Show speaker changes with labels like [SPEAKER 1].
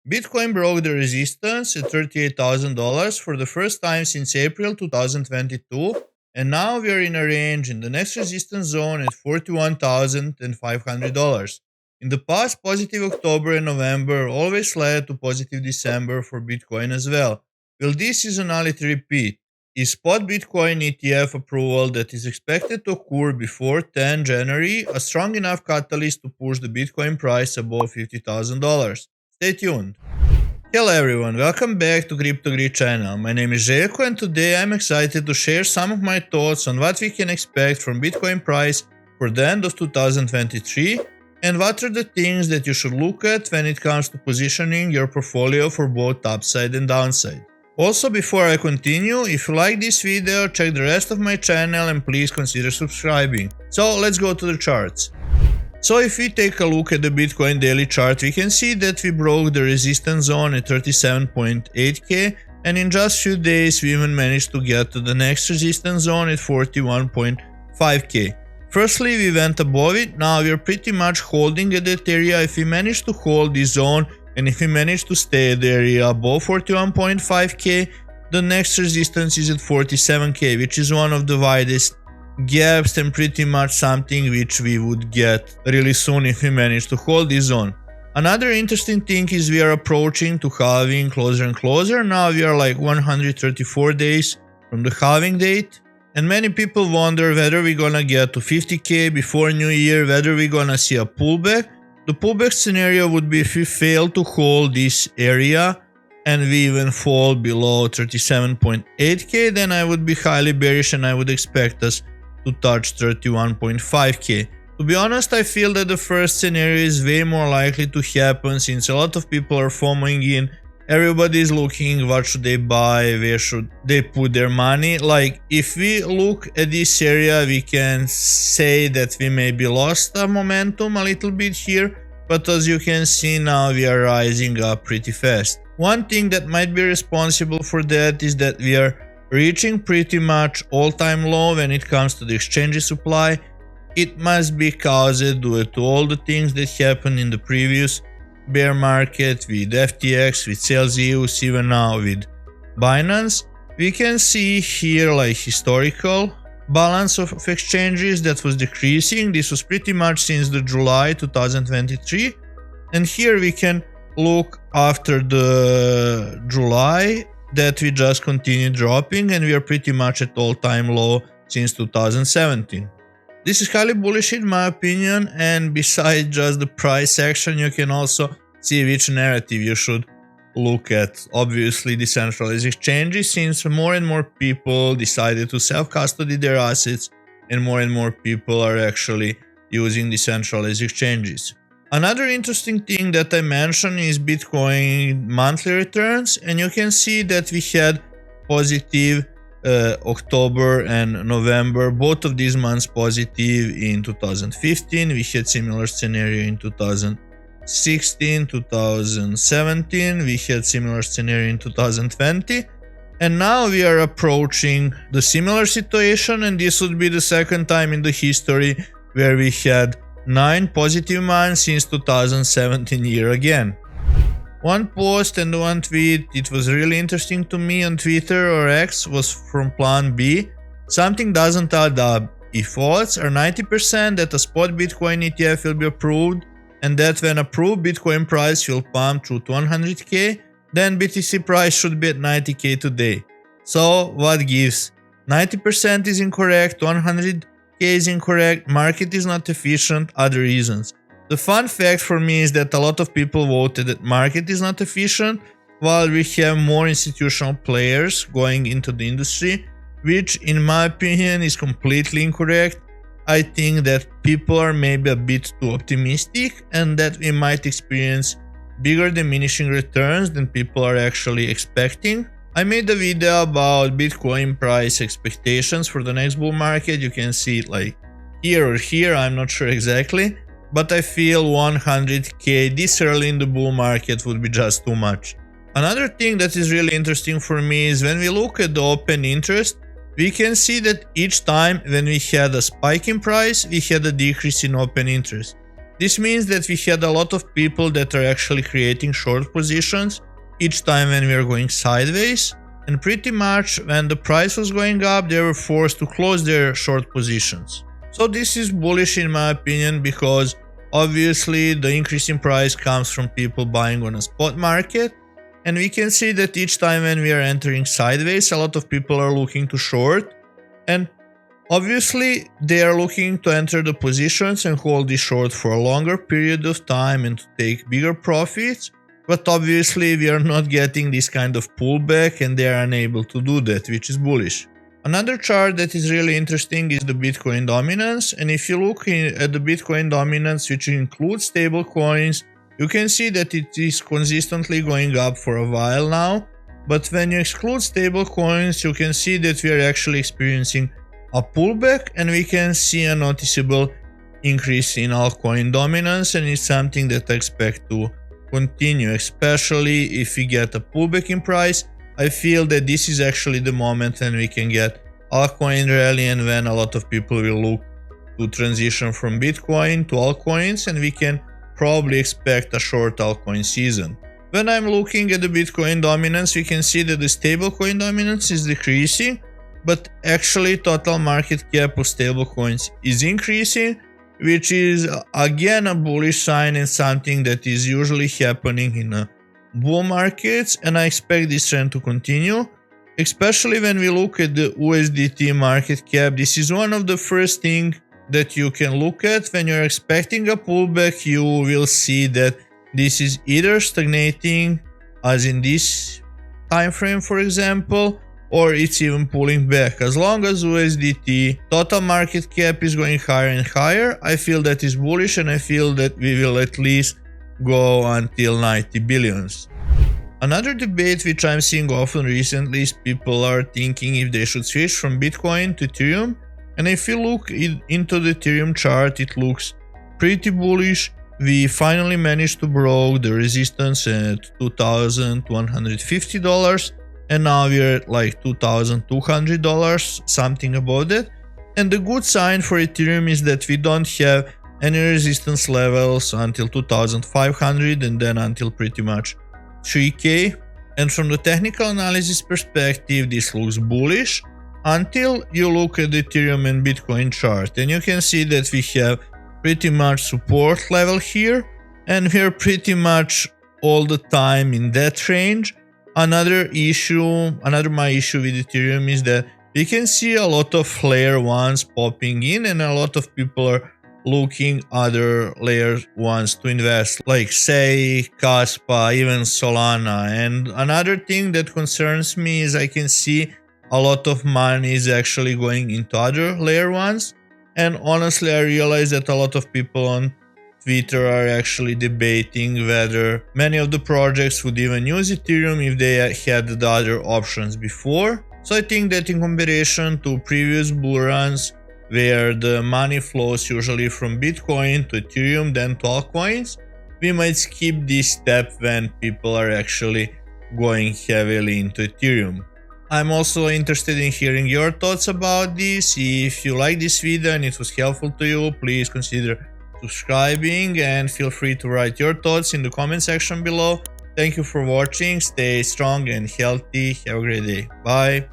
[SPEAKER 1] Bitcoin broke the resistance at $38,000 for the first time since April 2022, and now we are in a range in the next resistance zone at $41,500. In the past, positive October and November always led to positive December for Bitcoin as well. Will this seasonality repeat? Is Spot Bitcoin ETF approval that is expected to occur before 10 January a strong enough catalyst to push the Bitcoin price above $50,000? Stay tuned. Hello everyone, welcome back to CryptoGrid channel. My name is Željko and today I'm excited to share some of my thoughts on what we can expect from Bitcoin price for the end of 2023 and what are the things that you should look at when it comes to positioning your portfolio for both upside and downside. Also, before I continue, if you like this video, check the rest of my channel and please consider subscribing. So let's go to the charts. So if we take a look at the Bitcoin daily chart, we can see that we broke the resistance zone at 37.8k, and in just few days we even managed to get to the next resistance zone at 41.5k. Firstly, we went above it. Now we are pretty much holding at that area. If we manage to hold this zone and if we manage to stay at the area above 41.5k, the next resistance is at 47k, which is one of the widest gaps and pretty much something which we would get really soon if we manage to hold this zone. Another interesting thing is we are approaching to halving closer and closer. Now we are like 134 days from the halving date, and many people wonder whether we're gonna get to 50k before New Year, whether we're gonna see a pullback. The pullback scenario would be if we fail to hold this area and we even fall below 37.8k, then I would be highly bearish and I would expect us to touch 31.5k. To be honest, I feel that the first scenario is way more likely to happen since a lot of people are FOMOing in. Everybody is looking what should they buy, where should they put their money. Like if we look at this area, we can say that we maybe lost our momentum a little bit here, but as you can see now we are rising up pretty fast. One thing that might be responsible for that is that we are reaching pretty much all-time low when it comes to the exchange supply. It must be caused due to all the things that happened in the previous bear market with FTX, with Celsius, even now with Binance. We can see here like historical balance of exchanges that was decreasing. This was pretty much since the July 2023, and here we can look after the July that we just continue dropping and we are pretty much at all-time low since 2017. This is highly bullish in my opinion, and besides just the price action, you can also see which narrative you should look at. Obviously decentralized exchanges, since more and more people decided to self-custody their assets and more people are actually using decentralized exchanges. Another interesting thing that I mentioned is Bitcoin monthly returns, and you can see that we had positive October and November, both of these months positive in 2015. We had similar scenario in 2016, 2017, we had similar scenario in 2020, and now we are approaching the similar situation, and this would be the second time in the history where we had 9 positive months since 2017 year again. One post and one tweet, it was really interesting to me on Twitter or X, was from PlanB. Something doesn't add up. If odds are 90% that a spot Bitcoin ETF will be approved, and that when approved Bitcoin price will pump through 100k, then BTC price should be at 90k today. So what gives? 90% is incorrect, 100k is incorrect, market is not efficient, other reasons. The fun fact for me is that a lot of people voted that market is not efficient, while we have more institutional players going into the industry, which in my opinion is completely incorrect. I think that people are maybe a bit too optimistic and that we might experience bigger diminishing returns than people are actually expecting. I made a video about Bitcoin price expectations for the next bull market. You can see it like here or here, I'm not sure exactly. But I feel 100k this early in the bull market would be just too much. Another thing that is really interesting for me is when we look at the open interest, we can see that each time when we had a spike in price, we had a decrease in open interest. This means that we had a lot of people that are actually creating short positions each time when we are going sideways, and pretty much when the price was going up, they were forced to close their short positions. So this is bullish in my opinion, because obviously the increase in price comes from people buying on a spot market, and we can see that each time when we are entering sideways, a lot of people are looking to short, and obviously they are looking to enter the positions and hold the short for a longer period of time and to take bigger profits. But obviously we are not getting this kind of pullback and they are unable to do that, which is bullish. Another chart that is really interesting is the Bitcoin dominance, and if you look at the Bitcoin dominance, which includes stable coins, you can see that it is consistently going up for a while now. But when you exclude stable coins, you can see that we are actually experiencing a pullback, and we can see a noticeable increase in altcoin dominance, and it's something that I expect to continue, especially if we get a pullback in price. I feel that this is actually the moment when we can get altcoin rally, and when a lot of people will look to transition from Bitcoin to altcoins, and we can probably expect a short altcoin season. When I'm looking at the Bitcoin dominance, we can see that the stablecoin dominance is decreasing, but actually total market cap of stablecoins is increasing, which is again a bullish sign and something that is usually happening in bull markets, and I expect this trend to continue, especially when we look at the USDT market cap. This is one of the first things that you can look at when you're expecting a pullback. You will see that this is either stagnating, as in this time frame for example, or it's even pulling back. As long as USDT total market cap is going higher and higher, I feel that is bullish, and I feel that we will at least go until 90 billions. Another debate which I'm seeing often recently is people are thinking if they should switch from Bitcoin to Ethereum, and if you look into the Ethereum chart, it looks pretty bullish. We finally managed to break the resistance at $2,150, and now we're at like $2,200, something about that. And the good sign for Ethereum is that we don't have any resistance levels until 2,500 and then until pretty much 3K. And from the technical analysis perspective, this looks bullish until you look at the Ethereum and Bitcoin chart, and you can see that we have pretty much support level here, and we're pretty much all the time in that range. Another my issue with Ethereum is that we can see a lot of layer ones popping in, and a lot of people are looking other layer ones to invest, like say Kaspa, even Solana. And another thing that concerns me is I can see a lot of money is actually going into other layer ones, and honestly I realize that a lot of people on Twitter are actually debating whether many of the projects would even use Ethereum if they had the other options before. So I think that in comparison to previous bull runs, where the money flows usually from Bitcoin to Ethereum then to altcoins, we might skip this step when people are actually going heavily into Ethereum. I'm also interested in hearing your thoughts about this. If you like this video and it was helpful to you, please consider subscribing and feel free to write your thoughts in the comment section below. Thank you for watching, stay strong and healthy, have a great day, bye.